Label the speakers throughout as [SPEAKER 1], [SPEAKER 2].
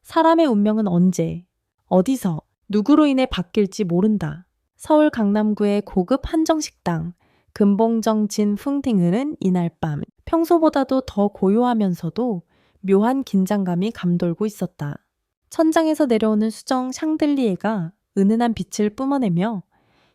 [SPEAKER 1] 사람의 운명은 언제, 어디서, 누구로 인해 바뀔지 모른다. 서울 강남구의 고급 한정식당 금봉정 진 풍팅은 이날 밤 평소보다도 더 고요하면서도 묘한 긴장감이 감돌고 있었다. 천장에서 내려오는 수정 샹들리에가 은은한 빛을 뿜어내며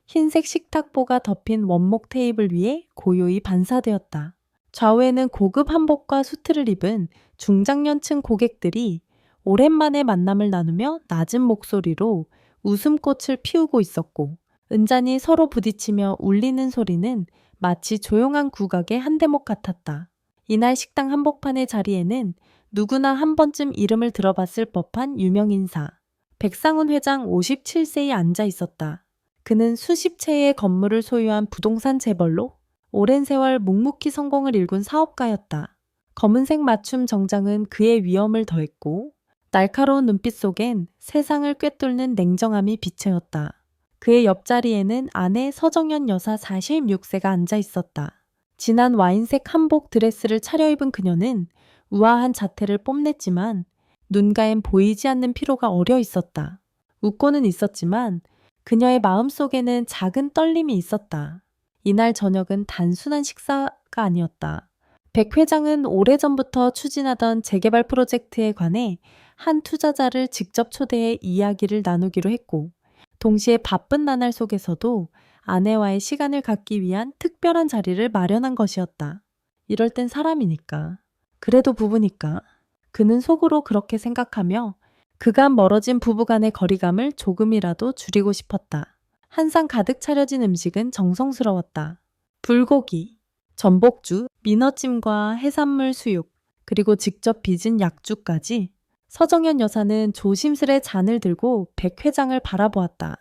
[SPEAKER 1] 흰색 식탁보가 덮인 원목 테이블 위에 고요히 반사되었다. 좌우에는 고급 한복과 수트를 입은 중장년층 고객들이 오랜만에 만남을 나누며 낮은 목소리로 웃음꽃을 피우고 있었고, 은잔이 서로 부딪히며 울리는 소리는 마치 조용한 국악의 한 대목 같았다. 이날 식당 한복판의 자리에는 누구나 한 번쯤 이름을 들어봤을 법한 유명인사, 백상훈 회장 57세에 앉아 있었다. 그는 수십 채의 건물을 소유한 부동산 재벌로 오랜 세월 묵묵히 성공을 일군 사업가였다. 검은색 맞춤 정장은 그의 위엄을 더했고, 날카로운 눈빛 속엔 세상을 꿰뚫는 냉정함이 비채었다. 그의 옆자리에는 아내 서정연 여사 46세가 앉아 있었다. 진한 와인색 한복 드레스를 차려입은 그녀는 우아한 자태를 뽐냈지만 눈가엔 보이지 않는 피로가 어려 있었다. 웃고는 있었지만 그녀의 마음속에는 작은 떨림이 있었다. 이날 저녁은 단순한 식사가 아니었다. 백 회장은 오래전부터 추진하던 재개발 프로젝트에 관해 한 투자자를 직접 초대해 이야기를 나누기로 했고, 동시에 바쁜 나날 속에서도 아내와의 시간을 갖기 위한 특별한 자리를 마련한 것이었다. 이럴 땐 사람이니까. 그래도 부부니까. 그는 속으로 그렇게 생각하며 그간 멀어진 부부간의 거리감을 조금이라도 줄이고 싶었다. 한상 가득 차려진 음식은 정성스러웠다. 불고기, 전복주, 민어찜과 해산물 수육, 그리고 직접 빚은 약주까지. 서정연 여사는 조심스레 잔을 들고 백 회장을 바라보았다.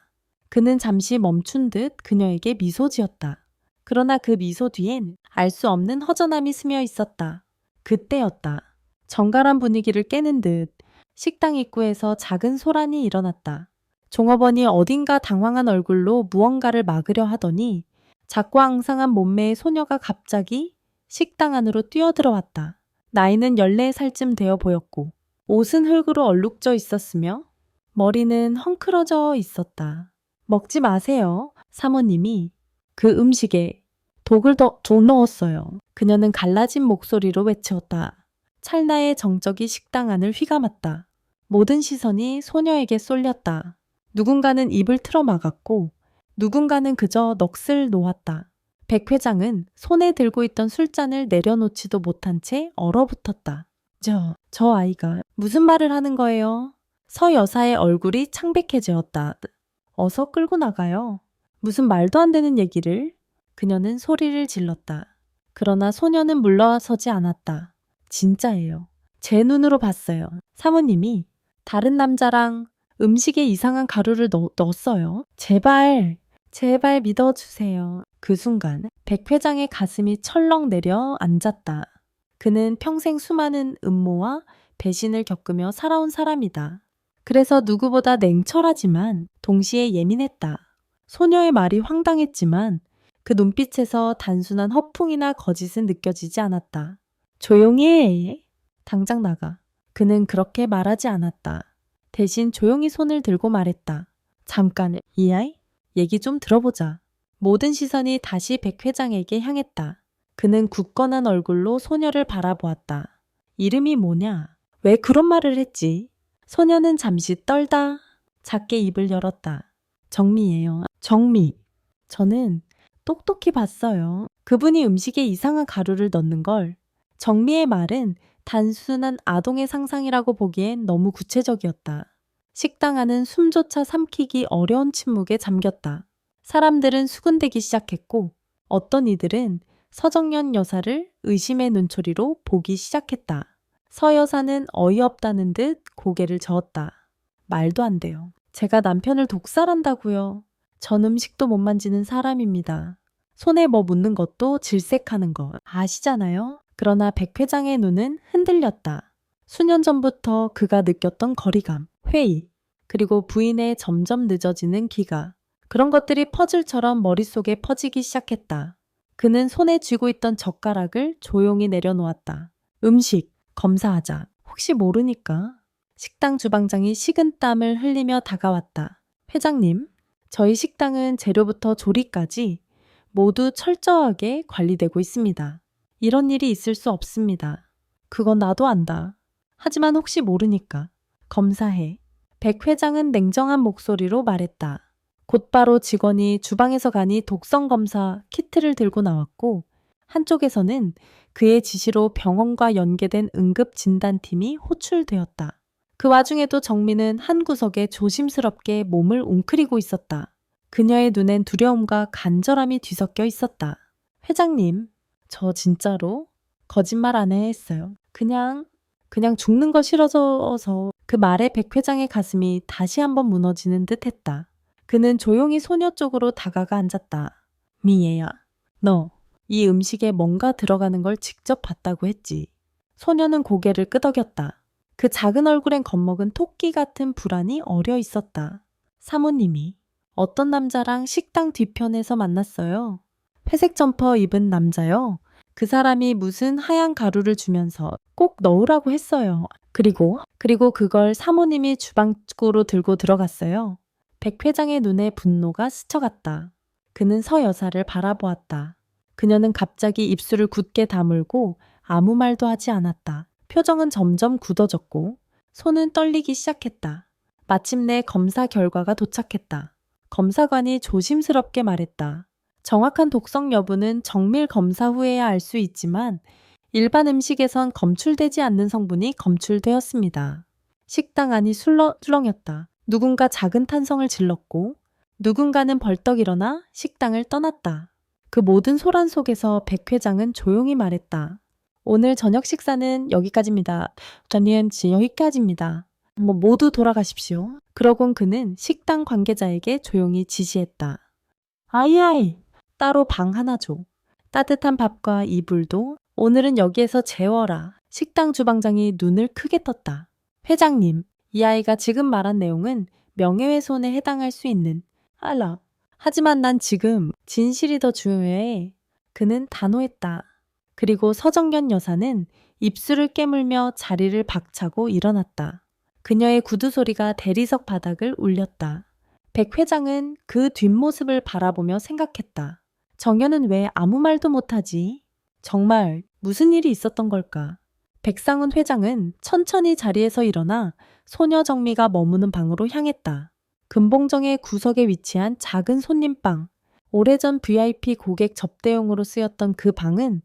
[SPEAKER 1] 그는 잠시 멈춘 듯 그녀에게 미소 지었다. 그러나 그 미소 뒤엔 알 수 없는 허전함이 스며 있었다. 그때였다. 정갈한 분위기를 깨는 듯 식당 입구에서 작은 소란이 일어났다. 종업원이 어딘가 당황한 얼굴로 무언가를 막으려 하더니 작고 앙상한 몸매의 소녀가 갑자기 식당 안으로 뛰어들어왔다. 나이는 14살쯤 되어 보였고 옷은 흙으로 얼룩져 있었으며 머리는 헝클어져 있었다. 먹지 마세요. 사모님이 그 음식에 독을 더 넣었어요. 그녀는 갈라진 목소리로 외치었다. 찰나의 정적이 식당 안을 휘감았다. 모든 시선이 소녀에게 쏠렸다. 누군가는 입을 틀어 막았고 누군가는 그저 넋을 놓았다. 백 회장은 손에 들고 있던 술잔을 내려놓지도 못한 채 얼어붙었다. 저 아이가 무슨 말을 하는 거예요? 서 여사의 얼굴이 창백해졌다. 어서 끌고 나가요. 무슨 말도 안 되는 얘기를? 그녀는 소리를 질렀다. 그러나 소녀는 물러서지 않았다. 진짜예요. 제 눈으로 봤어요. 사모님이 다른 남자랑 음식에 이상한 가루를 넣었어요. 제발 믿어주세요. 그 순간 백 회장의 가슴이 철렁 내려 앉았다. 그는 평생 수많은 음모와 배신을 겪으며 살아온 사람이다. 그래서 누구보다 냉철하지만 동시에 예민했다. 소녀의 말이 황당했지만 그 눈빛에서 단순한 허풍이나 거짓은 느껴지지 않았다. 조용히 해. 당장 나가. 그는 그렇게 말하지 않았다. 대신 조용히 손을 들고 말했다. 잠깐, 이 아이? 얘기 좀 들어보자. 모든 시선이 다시 백 회장에게 향했다. 그는 굳건한 얼굴로 소녀를 바라보았다. 이름이 뭐냐? 왜 그런 말을 했지? 소녀는 잠시 떨다 작게 입을 열었다. 정미예요. 정미. 저는 똑똑히 봤어요. 그분이 음식에 이상한 가루를 넣는 걸. 정미의 말은 단순한 아동의 상상이라고 보기엔 너무 구체적이었다. 식당 안은 숨조차 삼키기 어려운 침묵에 잠겼다. 사람들은 수군대기 시작했고 어떤 이들은 서정연 여사를 의심의 눈초리로 보기 시작했다. 서 여사는 어이없다는 듯 고개를 저었다. 말도 안 돼요. 제가 남편을 독살한다고요. 전 음식도 못 만지는 사람입니다. 손에 뭐 묻는 것도 질색하는 거 아시잖아요? 그러나 백 회장의 눈은 흔들렸다. 수년 전부터 그가 느꼈던 거리감, 회의, 그리고 부인의 점점 늦어지는 기가, 그런 것들이 퍼즐처럼 머릿속에 퍼지기 시작했다. 그는 손에 쥐고 있던 젓가락을 조용히 내려놓았다. 음식, 검사하자. 혹시 모르니까. 식당 주방장이 식은땀을 흘리며 다가왔다. 회장님, 저희 식당은 재료부터 조리까지 모두 철저하게 관리되고 있습니다. 이런 일이 있을 수 없습니다. 그건 나도 안다. 하지만 혹시 모르니까 검사해. 백 회장은 냉정한 목소리로 말했다. 곧바로 직원이 주방에서 가니 독성 검사 키트를 들고 나왔고 한쪽에서는 그의 지시로 병원과 연계된 응급 진단팀이 호출되었다. 그 와중에도 정민은 한 구석에 조심스럽게 몸을 웅크리고 있었다. 그녀의 눈엔 두려움과 간절함이 뒤섞여 있었다. 회장님, 저 진짜로 거짓말 안 했어요. 그냥 죽는 거 싫어서. 그 말에 백 회장의 가슴이 다시 한번 무너지는 듯 했다. 그는 조용히 소녀 쪽으로 다가가 앉았다. 미애야, 너 이 음식에 뭔가 들어가는 걸 직접 봤다고 했지. 소녀는 고개를 끄덕였다. 그 작은 얼굴엔 겁먹은 토끼 같은 불안이 어려 있었다. 사모님이 어떤 남자랑 식당 뒤편에서 만났어요. 회색 점퍼 입은 남자요. 그 사람이 무슨 하얀 가루를 주면서 꼭 넣으라고 했어요. 그리고 그걸 사모님이 주방으로 들고 들어갔어요. 백 회장의 눈에 분노가 스쳐갔다. 그는 서 여사를 바라보았다. 그녀는 갑자기 입술을 굳게 다물고 아무 말도 하지 않았다. 표정은 점점 굳어졌고 손은 떨리기 시작했다. 마침내 검사 결과가 도착했다. 검사관이 조심스럽게 말했다. 정확한 독성 여부는 정밀 검사 후에야 알 수 있지만 일반 음식에선 검출되지 않는 성분이 검출되었습니다. 식당 안이 술렁였다. 누군가 작은 탄성을 질렀고 누군가는 벌떡 일어나 식당을 떠났다. 그 모든 소란 속에서 백 회장은 조용히 말했다. 오늘 저녁 식사는 여기까지입니다. 전니엠치 여기까지입니다. 모두 돌아가십시오. 그러곤 그는 식당 관계자에게 조용히 지시했다. 아이, 따로 방 하나 줘. 따뜻한 밥과 이불도 오늘은 여기에서 재워라. 식당 주방장이 눈을 크게 떴다. 회장님, 이 아이가 지금 말한 내용은 명예훼손에 해당할 수 있는 알라. 하지만 난 지금 진실이 더 중요해. 그는 단호했다. 그리고 서정견 여사는 입술을 깨물며 자리를 박차고 일어났다. 그녀의 구두 소리가 대리석 바닥을 울렸다. 백 회장은 그 뒷모습을 바라보며 생각했다. 정연은 왜 아무 말도 못하지? 정말 무슨 일이 있었던 걸까? 백상훈 회장은 천천히 자리에서 일어나 소녀 정미가 머무는 방으로 향했다. 금봉정의 구석에 위치한 작은 손님방. 오래전 VIP 고객 접대용으로 쓰였던 그 방은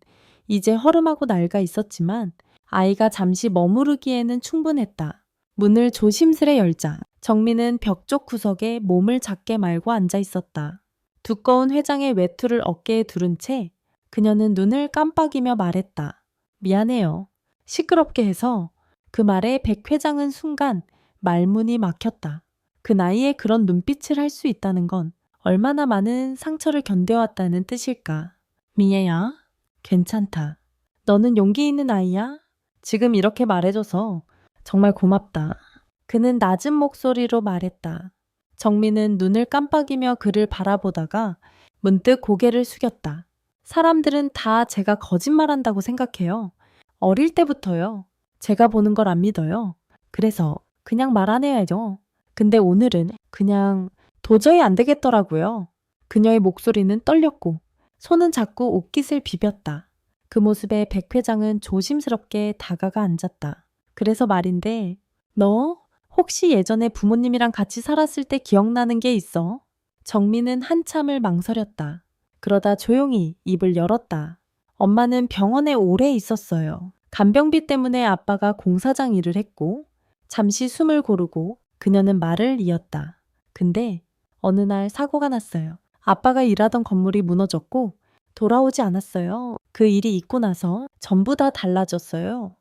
[SPEAKER 1] 이제 허름하고 낡아 있었지만 아이가 잠시 머무르기에는 충분했다. 문을 조심스레 열자 정민은 벽 쪽 구석에 몸을 작게 말고 앉아 있었다. 두꺼운 회장의 외투를 어깨에 두른 채 그녀는 눈을 깜빡이며 말했다. 미안해요. 시끄럽게 해서. 그 말에 백 회장은 순간 말문이 막혔다. 그 나이에 그런 눈빛을 할 수 있다는 건 얼마나 많은 상처를 견뎌왔다는 뜻일까. 미애야, 괜찮다. 너는 용기 있는 아이야? 지금 이렇게 말해줘서 정말 고맙다. 그는 낮은 목소리로 말했다. 정민은 눈을 깜빡이며 그를 바라보다가 문득 고개를 숙였다. 사람들은 다 제가 거짓말한다고 생각해요. 어릴 때부터요. 제가 보는 걸 안 믿어요. 그래서 그냥 말 안 해야죠. 근데 오늘은 그냥 도저히 안 되겠더라고요. 그녀의 목소리는 떨렸고 손은 자꾸 옷깃을 비볐다. 그 모습에 백 회장은 조심스럽게 다가가 앉았다. 그래서 말인데 너 혹시 예전에 부모님이랑 같이 살았을 때 기억나는 게 있어? 정민은 한참을 망설였다. 그러다 조용히 입을 열었다. 엄마는 병원에 오래 있었어요. 간병비 때문에 아빠가 공사장 일을 했고 잠시 숨을 고르고 그녀는 말을 이었다. 근데 어느 날 사고가 났어요. 아빠가 일하던 건물이 무너졌고 돌아오지 않았어요. 그 일이 있고 나서 전부 다 달라졌어요.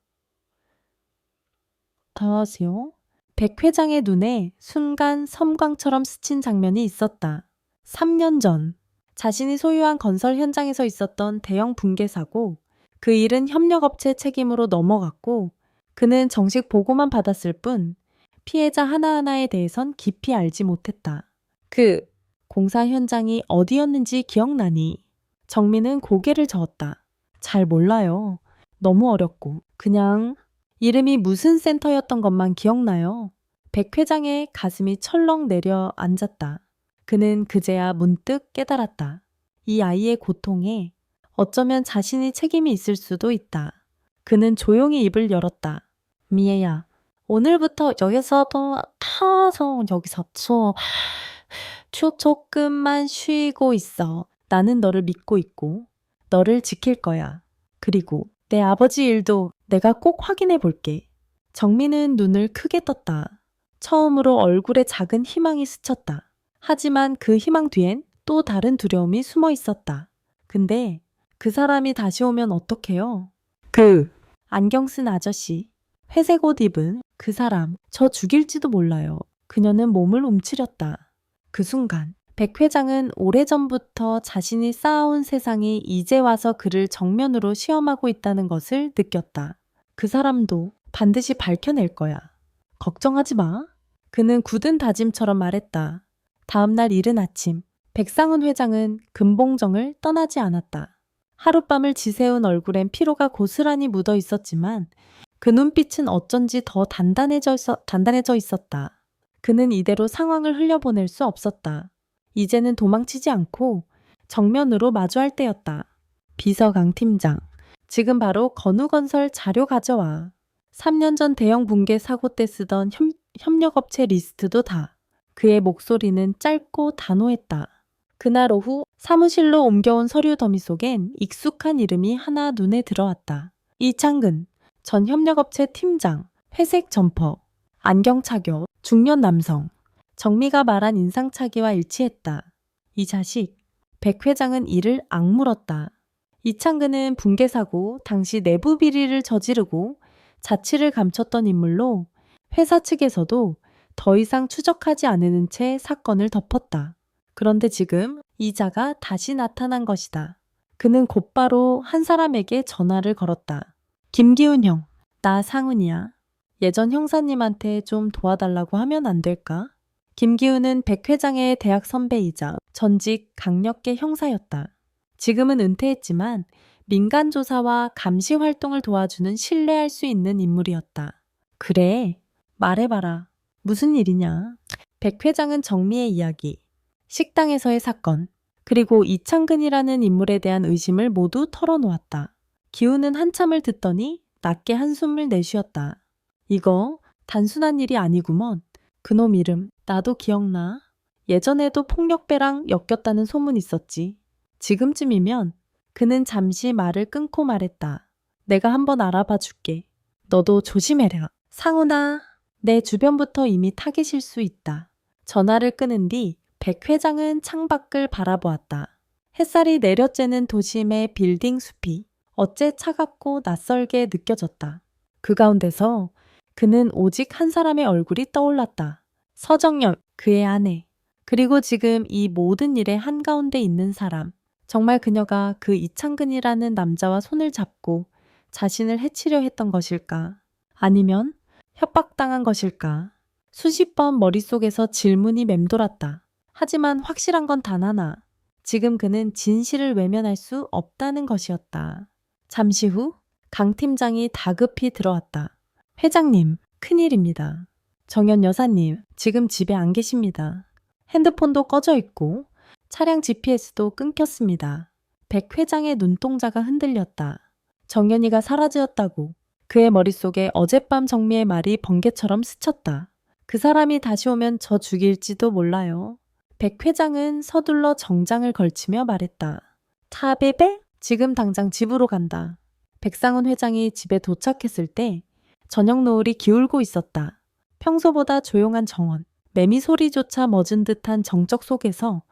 [SPEAKER 1] 안녕하세요. 백 회장의 눈에 순간 섬광처럼 스친 장면이 있었다. 3년 전 자신이 소유한 건설 현장에서 있었던 대형 붕괴 사고, 그 일은 협력업체 책임으로 넘어갔고 그는 정식 보고만 받았을 뿐 피해자 하나하나에 대해선 깊이 알지 못했다. 그 공사 현장이 어디였는지 기억나니? 정민은 고개를 저었다. 잘 몰라요. 너무 어렸고 그냥 이름이 무슨 센터였던 것만 기억나요. 백 회장의 가슴이 철렁 내려앉았다. 그는 그제야 문득 깨달았다. 이 아이의 고통에 어쩌면 자신이 책임이 있을 수도 있다. 그는 조용히 입을 열었다. 미애야, 오늘부터 여기서도 타서 여기서 조금만 쉬고 있어. 나는 너를 믿고 있고 너를 지킬 거야. 그리고 내 아버지 일도 내가 꼭 확인해 볼게. 정민은 눈을 크게 떴다. 처음으로 얼굴에 작은 희망이 스쳤다. 하지만 그 희망 뒤엔 또 다른 두려움이 숨어 있었다. 근데 그 사람이 다시 오면 어떡해요? 안경 쓴 아저씨, 회색 옷 입은 그 사람, 저 죽일지도 몰라요. 그녀는 몸을 움츠렸다. 그 순간 백 회장은 오래전부터 자신이 쌓아온 세상이 이제 와서 그를 정면으로 시험하고 있다는 것을 느꼈다. 그 사람도 반드시 밝혀낼 거야. 걱정하지 마. 그는 굳은 다짐처럼 말했다. 다음 날 이른 아침, 백상훈 회장은 금봉정을 떠나지 않았다. 하룻밤을 지새운 얼굴엔 피로가 고스란히 묻어 있었지만 그 눈빛은 어쩐지 더 단단해져 있었다. 그는 이대로 상황을 흘려보낼 수 없었다. 이제는 도망치지 않고 정면으로 마주할 때였다. 비서 강 팀장, 지금 바로 건우건설 자료 가져와. 3년 전 대형 붕괴 사고 때 쓰던 협력업체 리스트도 다. 그의 목소리는 짧고 단호했다. 그날 오후 사무실로 옮겨온 서류 더미 속엔 익숙한 이름이 하나 눈에 들어왔다. 이창근, 전 협력업체 팀장, 회색 점퍼, 안경 착용, 중년 남성. 정미가 말한 인상착의와 일치했다. 이 자식, 백 회장은 이를 악물었다. 이창근은 붕괴 사고 당시 내부 비리를 저지르고 자취를 감췄던 인물로 회사 측에서도 더 이상 추적하지 않으는 채 사건을 덮었다. 그런데 지금 이자가 다시 나타난 것이다. 그는 곧바로 한 사람에게 전화를 걸었다. 김기훈 형, 나 상훈이야. 예전 형사님한테 좀 도와달라고 하면 안 될까? 김기훈은 백 회장의 대학 선배이자 전직 강력계 형사였다. 지금은 은퇴했지만 민간 조사와 감시 활동을 도와주는 신뢰할 수 있는 인물이었다. 그래, 말해봐라. 무슨 일이냐? 백 회장은 정미의 이야기, 식당에서의 사건, 그리고 이창근이라는 인물에 대한 의심을 모두 털어놓았다. 기훈은 한참을 듣더니 낮게 한숨을 내쉬었다. 이거 단순한 일이 아니구먼. 그놈 이름 나도 기억나. 예전에도 폭력배랑 엮였다는 소문 있었지. 지금쯤이면 그는 잠시 말을 끊고 말했다. 내가 한번 알아봐 줄게. 너도 조심해라. 상훈아, 내 주변부터 이미 타깃일 수 있다. 전화를 끊은 뒤 백 회장은 창밖을 바라보았다. 햇살이 내려쬐는 도심의 빌딩 숲이 어째 차갑고 낯설게 느껴졌다. 그 가운데서 그는 오직 한 사람의 얼굴이 떠올랐다. 서정연, 그의 아내. 그리고 지금 이 모든 일의 한가운데 있는 사람. 정말 그녀가 그 이창근이라는 남자와 손을 잡고 자신을 해치려 했던 것일까? 아니면 협박당한 것일까? 수십 번 머릿속에서 질문이 맴돌았다. 하지만 확실한 건 단 하나. 지금 그는 진실을 외면할 수 없다는 것이었다. 잠시 후 강 팀장이 다급히 들어왔다. 회장님, 큰일입니다. 정연 여사님, 지금 집에 안 계십니다. 핸드폰도 꺼져 있고 차량 GPS도 끊겼습니다. 백 회장의 눈동자가 흔들렸다. 정연이가 사라졌다고. 그의 머릿속에 어젯밤 정미의 말이 번개처럼 스쳤다. 그 사람이 다시 오면 저 죽일지도 몰라요. 백 회장은 서둘러 정장을 걸치며 말했다. 타베베? 지금 당장 집으로 간다. 백상훈 회장이 집에 도착했을 때 저녁 노을이 기울고 있었다. 평소보다 조용한 정원, 매미 소리조차 멎은 듯한 정적 속에서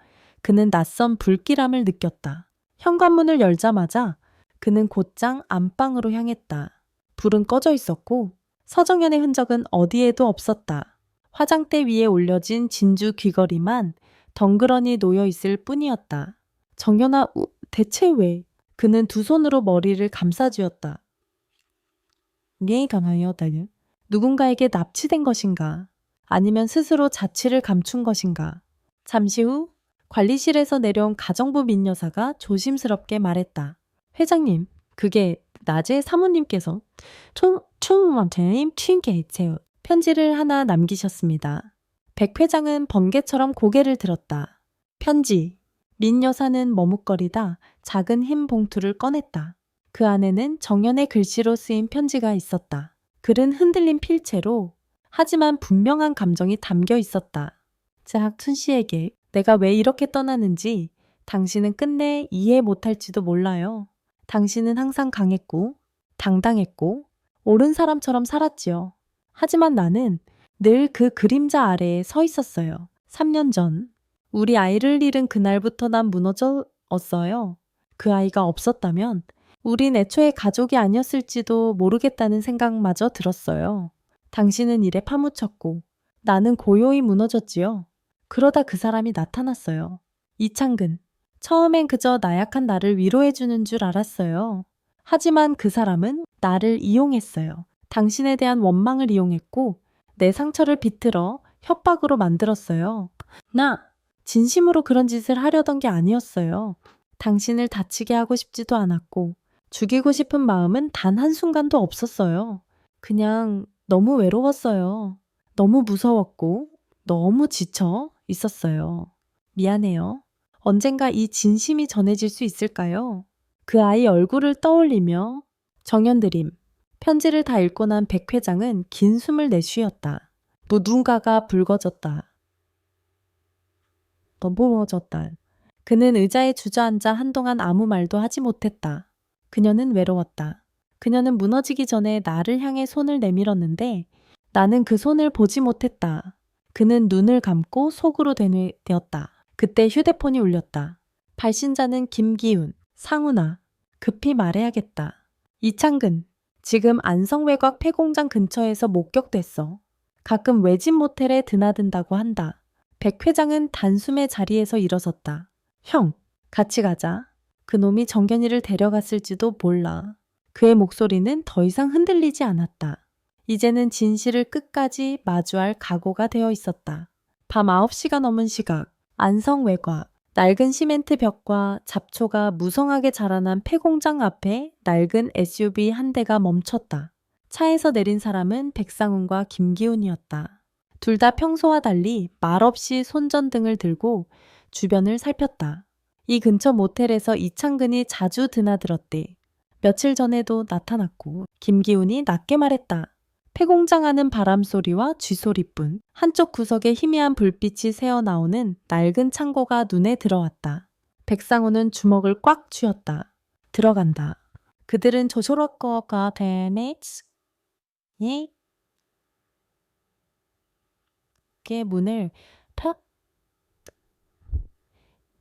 [SPEAKER 1] 그는 낯선 불길함을 느꼈다. 현관문을 열자마자 그는 곧장 안방으로 향했다. 불은 꺼져 있었고 서정연의 흔적은 어디에도 없었다. 화장대 위에 올려진 진주 귀걸이만 덩그러니 놓여 있을 뿐이었다. 정연아, 대체 왜? 그는 두 손으로 머리를 감싸쥐었다. 나는 누군가에게 납치된 것인가? 아니면 스스로 자취를 감춘 것인가? 잠시 후 관리실에서 내려온 가정부 민여사가 조심스럽게 말했다. 회장님, 그게 낮에 사모님께서 충원님 튕게이체요. 편지를 하나 남기셨습니다. 백 회장은 번개처럼 고개를 들었다. 편지. 민 여사는 머뭇거리다 작은 흰 봉투를 꺼냈다. 그 안에는 정연의 글씨로 쓰인 편지가 있었다. 글은 흔들린 필체로 하지만 분명한 감정이 담겨 있었다. 짝춘 씨에게 내가 왜 이렇게 떠나는지 당신은 끝내 이해 못할지도 몰라요. 당신은 항상 강했고 당당했고 옳은 사람처럼 살았지요. 하지만 나는 늘 그 그림자 아래에 서 있었어요. 3년 전 우리 아이를 잃은 그날부터 난 무너졌어요. 그 아이가 없었다면 우린 애초에 가족이 아니었을지도 모르겠다는 생각마저 들었어요. 당신은 일에 파묻혔고 나는 고요히 무너졌지요. 그러다 그 사람이 나타났어요. 이창근. 처음엔 그저 나약한 나를 위로해주는 줄 알았어요. 하지만 그 사람은 나를 이용했어요. 당신에 대한 원망을 이용했고 내 상처를 비틀어 협박으로 만들었어요. 나 진심으로 그런 짓을 하려던 게 아니었어요. 당신을 다치게 하고 싶지도 않았고 죽이고 싶은 마음은 단 한순간도 없었어요. 그냥 너무 외로웠어요. 너무 무서웠고 너무 지쳐 있었어요. 미안해요. 언젠가 이 진심이 전해질 수 있을까요? 그 아이 얼굴을 떠올리며 정연드림. 편지를 다 읽고 난 백 회장은 긴 숨을 내쉬었다. 누군가가 붉어졌다. 너무워졌다. 그는 의자에 주저앉아 한동안 아무 말도 하지 못했다. 그녀는 외로웠다. 그녀는 무너지기 전에 나를 향해 손을 내밀었는데 나는 그 손을 보지 못했다. 그는 눈을 감고 속으로 되었다. 그때 휴대폰이 울렸다. 발신자는 김기훈, 상훈아. 급히 말해야겠다. 이창근, 지금 안성외곽 폐공장 근처에서 목격됐어. 가끔 외진 모텔에 드나든다고 한다. 백 회장은 단숨에 자리에서 일어섰다. 형, 같이 가자. 그놈이 정견이를 데려갔을지도 몰라. 그의 목소리는 더 이상 흔들리지 않았다. 이제는 진실을 끝까지 마주할 각오가 되어 있었다. 밤 9시가 넘은 시각, 안성 외곽, 낡은 시멘트 벽과 잡초가 무성하게 자라난 폐공장 앞에 낡은 SUV 한 대가 멈췄다. 차에서 내린 사람은 백상훈과 김기훈이었다. 둘 다 평소와 달리 말없이 손전등을 들고 주변을 살폈다. 이 근처 모텔에서 이창근이 자주 드나들었대. 며칠 전에도 나타났고 김기훈이 낮게 말했다. 폐공장 안은 바람소리와 쥐소리뿐. 한쪽 구석에 희미한 불빛이 새어나오는 낡은 창고가 눈에 들어왔다. 백상훈은 주먹을 꽉 쥐었다. 들어간다. 그들은 조ሾ로꺼가 되네. 예? 게 문을 탁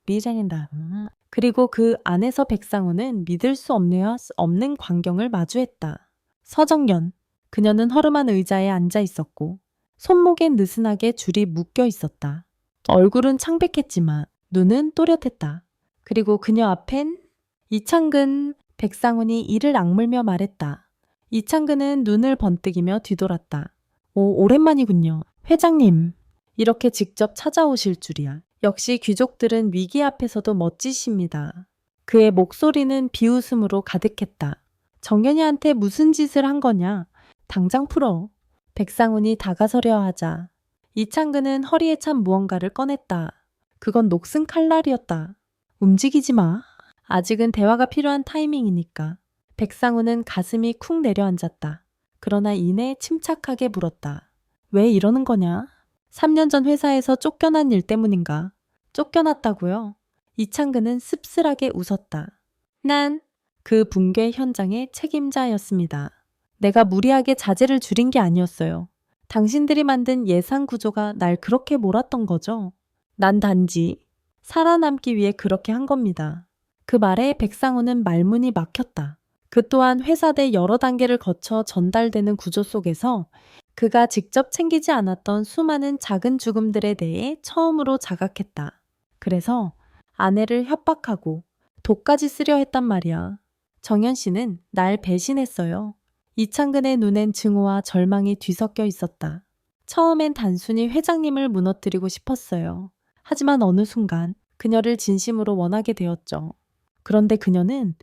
[SPEAKER 1] 미장인다. 그리고 그 안에서 백상훈은 믿을 수 없는 광경을 마주했다. 서정연. 그녀는 허름한 의자에 앉아 있었고 손목엔 느슨하게 줄이 묶여 있었다. 얼굴은 창백했지만 눈은 또렷했다. 그리고 그녀 앞엔 이창근. 백상훈이 이를 악물며 말했다. 이창근은 눈을 번뜩이며 뒤돌았다. 오, 오랜만이군요. 회장님. 이렇게 직접 찾아오실 줄이야. 역시 귀족들은 위기 앞에서도 멋지십니다. 그의 목소리는 비웃음으로 가득했다. 정연이한테 무슨 짓을 한 거냐? 당장 풀어. 백상훈이 다가서려 하자 이창근은 허리에 찬 무언가를 꺼냈다. 그건 녹슨 칼날이었다. 움직이지 마. 아직은 대화가 필요한 타이밍이니까. 백상훈은 가슴이 쿵 내려앉았다. 그러나 이내 침착하게 물었다. 왜 이러는 거냐? 3년 전 회사에서 쫓겨난 일 때문인가? 쫓겨났다고요? 이창근은 씁쓸하게 웃었다. 난 그 붕괴 현장의 책임자였습니다. 내가 무리하게 자재를 줄인 게 아니었어요. 당신들이 만든 예상 구조가 날 그렇게 몰았던 거죠. 난 단지 살아남기 위해 그렇게 한 겁니다. 그 말에 백상훈은 말문이 막혔다. 그 또한 회사 내 여러 단계를 거쳐 전달되는 구조 속에서 그가 직접 챙기지 않았던 수많은 작은 죽음들에 대해 처음으로 자각했다. 그래서 아내를 협박하고 독까지 쓰려 했단 말이야. 정연 씨는 날 배신했어요. 이창근의 눈엔 증오와 절망이 뒤섞여 있었다. 처음엔 단순히 회장님을 무너뜨리고 싶었어요. 하지만 어느 순간 그녀를 진심으로 원하게 되었죠. 그런데 그녀는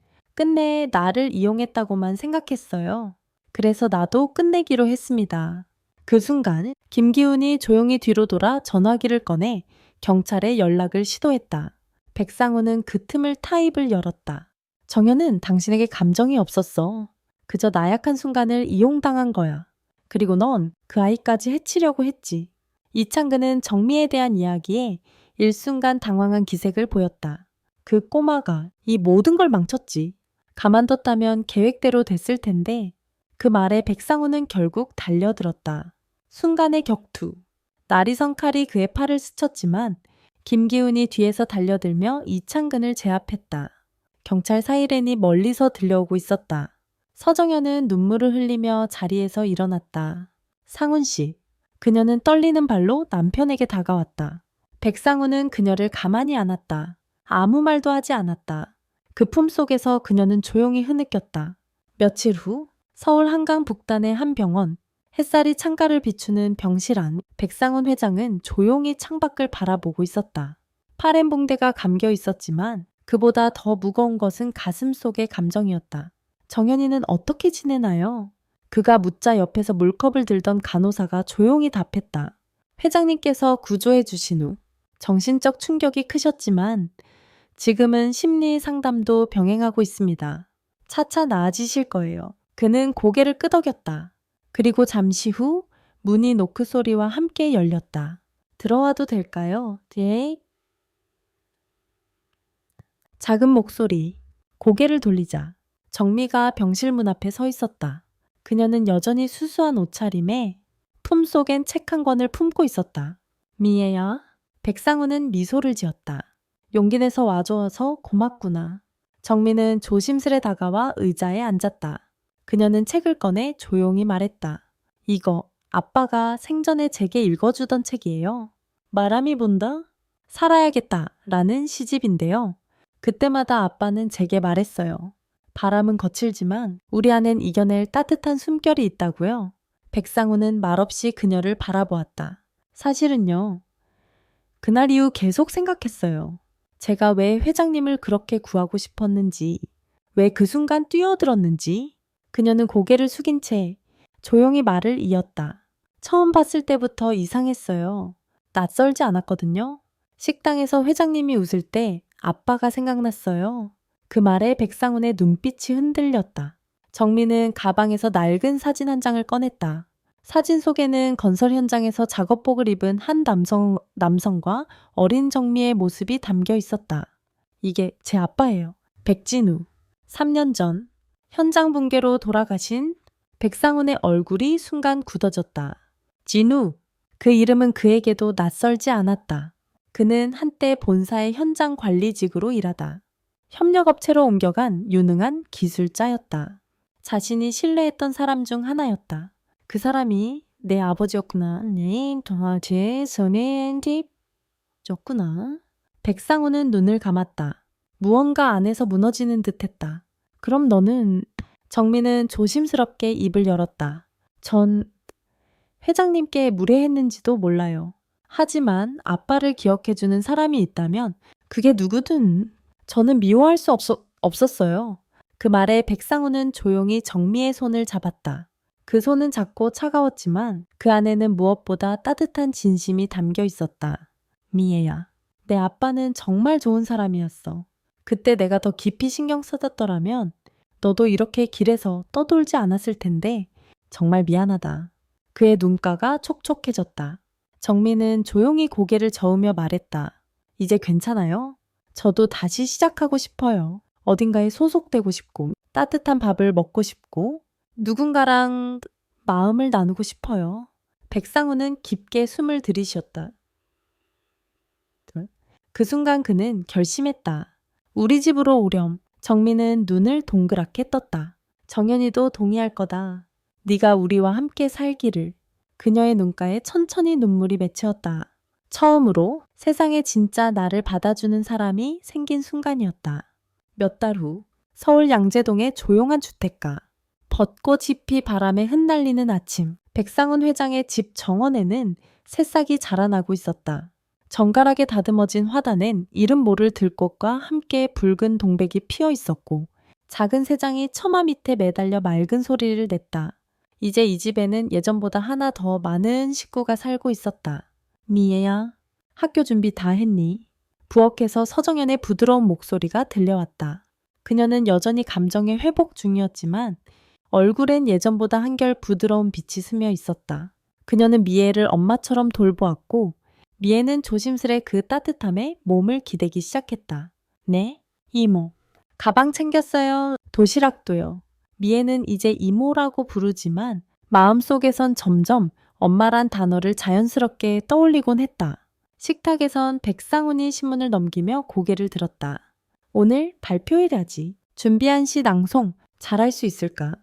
[SPEAKER 1] 끝내 나를 이용했다고만 생각했어요. 그래서 나도 끝내기로 했습니다. 그 순간 김기훈이 조용히 뒤로 돌아 전화기를 꺼내 경찰에 연락을 시도했다. 백상우는 그 틈을 타입을 열었다. 정현은 당신에게 감정이 없었어. 그저 나약한 순간을 이용당한 거야. 그리고 넌 그 아이까지 해치려고 했지. 이창근은 정미에 대한 이야기에 일순간 당황한 기색을 보였다. 그 꼬마가 이 모든 걸 망쳤지. 가만뒀다면 계획대로 됐을 텐데 그 말에 백상우는 결국 달려들었다. 순간의 격투. 나리선 칼이 그의 팔을 스쳤지만 김기훈이 뒤에서 달려들며 이창근을 제압했다. 경찰 사이렌이 멀리서 들려오고 있었다. 서정현은 눈물을 흘리며 자리에서 일어났다. 상훈 씨. 그녀는 떨리는 발로 남편에게 다가왔다. 백상우는 그녀를 가만히 안았다. 아무 말도 하지 않았다. 그 품속에서 그녀는 조용히 흐느꼈다. 며칠 후 서울 한강 북단의 한 병원. 햇살이 창가를 비추는 병실 안 백상훈 회장은 조용히 창밖을 바라보고 있었다. 파란 봉대가 감겨 있었지만 그보다 더 무거운 것은 가슴 속의 감정이었다. 정현이는 어떻게 지내나요? 그가 묻자 옆에서 물컵을 들던 간호사가 조용히 답했다. 회장님께서 구조해 주신 후 정신적 충격이 크셨지만 지금은 심리 상담도 병행하고 있습니다. 차차 나아지실 거예요. 그는 고개를 끄덕였다. 그리고 잠시 후 문이 노크 소리와 함께 열렸다. 들어와도 될까요? 네. 작은 목소리. 고개를 돌리자 정미가 병실 문 앞에 서 있었다. 그녀는 여전히 수수한 옷차림에 품속엔 책 한 권을 품고 있었다. 미애야. 백상우는 미소를 지었다. 용기 내서 와줘서 고맙구나. 정미는 조심스레 다가와 의자에 앉았다. 그녀는 책을 꺼내 조용히 말했다. 이거 아빠가 생전에 제게 읽어주던 책이에요. 말함이 본다? 살아야겠다 라는 시집인데요. 그때마다 아빠는 제게 말했어요. 바람은 거칠지만 우리 안엔 이겨낼 따뜻한 숨결이 있다고요. 백상우는 말없이 그녀를 바라보았다. 사실은요. 그날 이후 계속 생각했어요. 제가 왜 회장님을 그렇게 구하고 싶었는지, 왜 그 순간 뛰어들었는지. 그녀는 고개를 숙인 채 조용히 말을 이었다. 처음 봤을 때부터 이상했어요. 낯설지 않았거든요. 식당에서 회장님이 웃을 때 아빠가 생각났어요. 그 말에 백상훈의 눈빛이 흔들렸다. 정민은 가방에서 낡은 사진 한 장을 꺼냈다. 사진 속에는 건설 현장에서 작업복을 입은 한 남성과 어린 정미의 모습이 담겨 있었다. 이게 제 아빠예요. 백진우. 3년 전 현장 붕괴로 돌아가신 백상훈의 얼굴이 순간 굳어졌다. 진우. 그 이름은 그에게도 낯설지 않았다. 그는 한때 본사의 현장 관리직으로 일하다 협력업체로 옮겨간 유능한 기술자였다. 자신이 신뢰했던 사람 중 하나였다. 그 사람이 내 아버지였구나. 네, 제 손에 졌구나. 백상우는 눈을 감았다. 무언가 안에서 무너지는 듯했다. 그럼 너는... 정민은 조심스럽게 입을 열었다. 전 회장님께 무례했는지도 몰라요. 하지만 아빠를 기억해주는 사람이 있다면 그게 누구든 저는 미워할 수 없었어요. 그 말에 백상우는 조용히 정미의 손을 잡았다. 그 손은 작고 차가웠지만 그 안에는 무엇보다 따뜻한 진심이 담겨 있었다. 미애야, 내 아빠는 정말 좋은 사람이었어. 그때 내가 더 깊이 신경 써줬더라면 너도 이렇게 길에서 떠돌지 않았을 텐데 정말 미안하다. 그의 눈가가 촉촉해졌다. 정민은 조용히 고개를 저으며 말했다. 이제 괜찮아요? 저도 다시 시작하고 싶어요. 어딘가에 소속되고 싶고 따뜻한 밥을 먹고 싶고 누군가랑 마음을 나누고 싶어요. 백상우는 깊게 숨을 들이쉬었다. 그 순간 그는 결심했다. 우리 집으로 오렴. 정민은 눈을 동그랗게 떴다. 정연이도 동의할 거다. 네가 우리와 함께 살기를. 그녀의 눈가에 천천히 눈물이 맺혔다. 처음으로 세상에 진짜 나를 받아주는 사람이 생긴 순간이었다. 몇 달 후 서울 양재동의 조용한 주택가. 벚꽃잎이 바람에 흩날리는 아침. 백상훈 회장의 집 정원에는 새싹이 자라나고 있었다. 정갈하게 다듬어진 화단엔 이름 모를 들꽃과 함께 붉은 동백이 피어 있었고 작은 새장이 처마 밑에 매달려 맑은 소리를 냈다. 이제 이 집에는 예전보다 하나 더 많은 식구가 살고 있었다. 미애야, 학교 준비 다 했니? 부엌에서 서정연의 부드러운 목소리가 들려왔다. 그녀는 여전히 감정의 회복 중이었지만 얼굴엔 예전보다 한결 부드러운 빛이 스며 있었다. 그녀는 미애를 엄마처럼 돌보았고 미애는 조심스레 그 따뜻함에 몸을 기대기 시작했다. 네, 이모. 가방 챙겼어요. 도시락도요. 미애는 이제 이모라고 부르지만 마음속에선 점점 엄마란 단어를 자연스럽게 떠올리곤 했다. 식탁에선 백상훈이 신문을 넘기며 고개를 들었다. 오늘 발표일이라지. 준비한 시 낭송 잘할 수 있을까?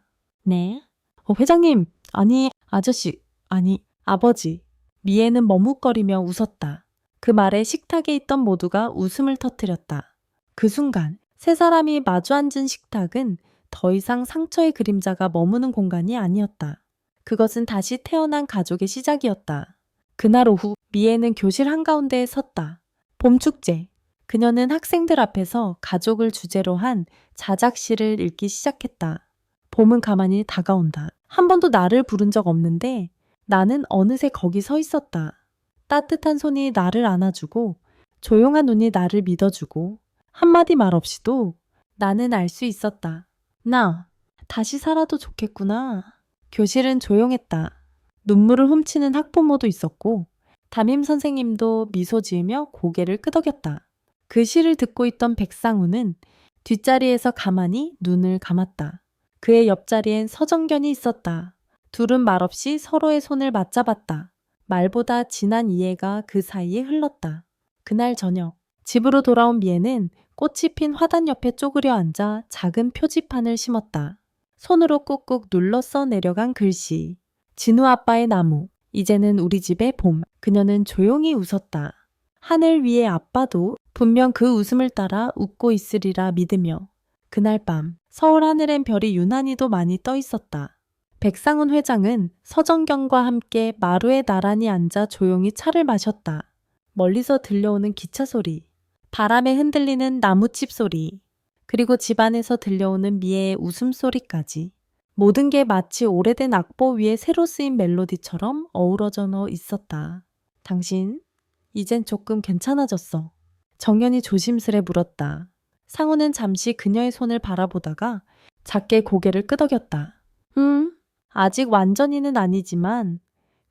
[SPEAKER 1] 네. 회장님, 아니, 아저씨, 아니, 아버지. 미애는 머뭇거리며 웃었다. 그 말에 식탁에 있던 모두가 웃음을 터뜨렸다. 그 순간 세 사람이 마주 앉은 식탁은 더 이상 상처의 그림자가 머무는 공간이 아니었다. 그것은 다시 태어난 가족의 시작이었다. 그날 오후 미애는 교실 한가운데에 섰다. 봄축제. 그녀는 학생들 앞에서 가족을 주제로 한 자작시를 읽기 시작했다. 봄은 가만히 다가온다. 한 번도 나를 부른 적 없는데 나는 어느새 거기 서 있었다. 따뜻한 손이 나를 안아주고 조용한 눈이 나를 믿어주고 한마디 말 없이도 나는 알 수 있었다. 나 다시 살아도 좋겠구나. 교실은 조용했다. 눈물을 훔치는 학부모도 있었고 담임 선생님도 미소 지으며 고개를 끄덕였다. 그 시를 듣고 있던 백상우는 뒷자리에서 가만히 눈을 감았다. 그의 옆자리엔 서정견이 있었다. 둘은 말없이 서로의 손을 맞잡았다. 말보다 진한 이해가 그 사이에 흘렀다. 그날 저녁 집으로 돌아온 미애는 꽃이 핀 화단 옆에 쪼그려 앉아 작은 표지판을 심었다. 손으로 꾹꾹 눌러 써 내려간 글씨. 진우 아빠의 나무. 이제는 우리 집의 봄. 그녀는 조용히 웃었다. 하늘 위의 아빠도 분명 그 웃음을 따라 웃고 있으리라 믿으며. 그날 밤 서울 하늘엔 별이 유난히도 많이 떠 있었다. 백상훈 회장은 서정경과 함께 마루에 나란히 앉아 조용히 차를 마셨다. 멀리서 들려오는 기차 소리, 바람에 흔들리는 나무칩 소리, 그리고 집안에서 들려오는 미애의 웃음소리까지. 모든 게 마치 오래된 악보 위에 새로 쓰인 멜로디처럼 어우러져 있었다. 당신, 이젠 조금 괜찮아졌어. 정연이 조심스레 물었다. 상우는 잠시 그녀의 손을 바라보다가 작게 고개를 끄덕였다. 아직 완전히는 아니지만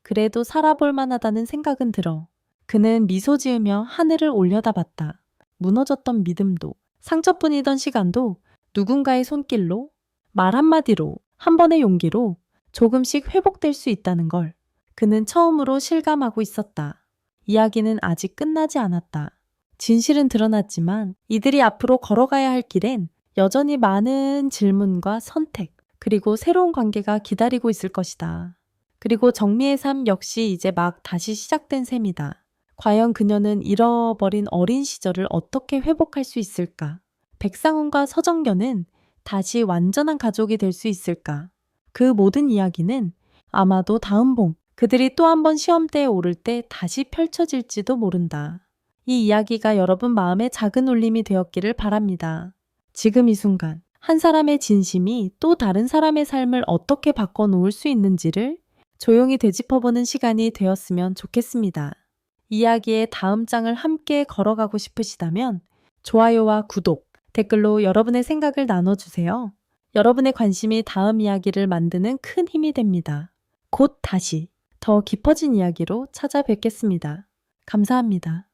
[SPEAKER 1] 그래도 살아볼 만하다는 생각은 들어. 그는 미소 지으며 하늘을 올려다봤다. 무너졌던 믿음도, 상처뿐이던 시간도 누군가의 손길로, 말 한마디로, 한 번의 용기로 조금씩 회복될 수 있다는 걸 그는 처음으로 실감하고 있었다. 이야기는 아직 끝나지 않았다. 진실은 드러났지만 이들이 앞으로 걸어가야 할 길엔 여전히 많은 질문과 선택, 그리고 새로운 관계가 기다리고 있을 것이다. 그리고 정미의 삶 역시 이제 막 다시 시작된 셈이다. 과연 그녀는 잃어버린 어린 시절을 어떻게 회복할 수 있을까? 백상훈과 서정견은 다시 완전한 가족이 될 수 있을까? 그 모든 이야기는 아마도 다음 봄, 그들이 또 한 번 시험대에 오를 때 다시 펼쳐질지도 모른다. 이 이야기가 여러분 마음에 작은 울림이 되었기를 바랍니다. 지금 이 순간 한 사람의 진심이 또 다른 사람의 삶을 어떻게 바꿔놓을 수 있는지를 조용히 되짚어보는 시간이 되었으면 좋겠습니다. 이야기의 다음 장을 함께 걸어가고 싶으시다면 좋아요와 구독, 댓글로 여러분의 생각을 나눠주세요. 여러분의 관심이 다음 이야기를 만드는 큰 힘이 됩니다. 곧 다시 더 깊어진 이야기로 찾아뵙겠습니다. 감사합니다.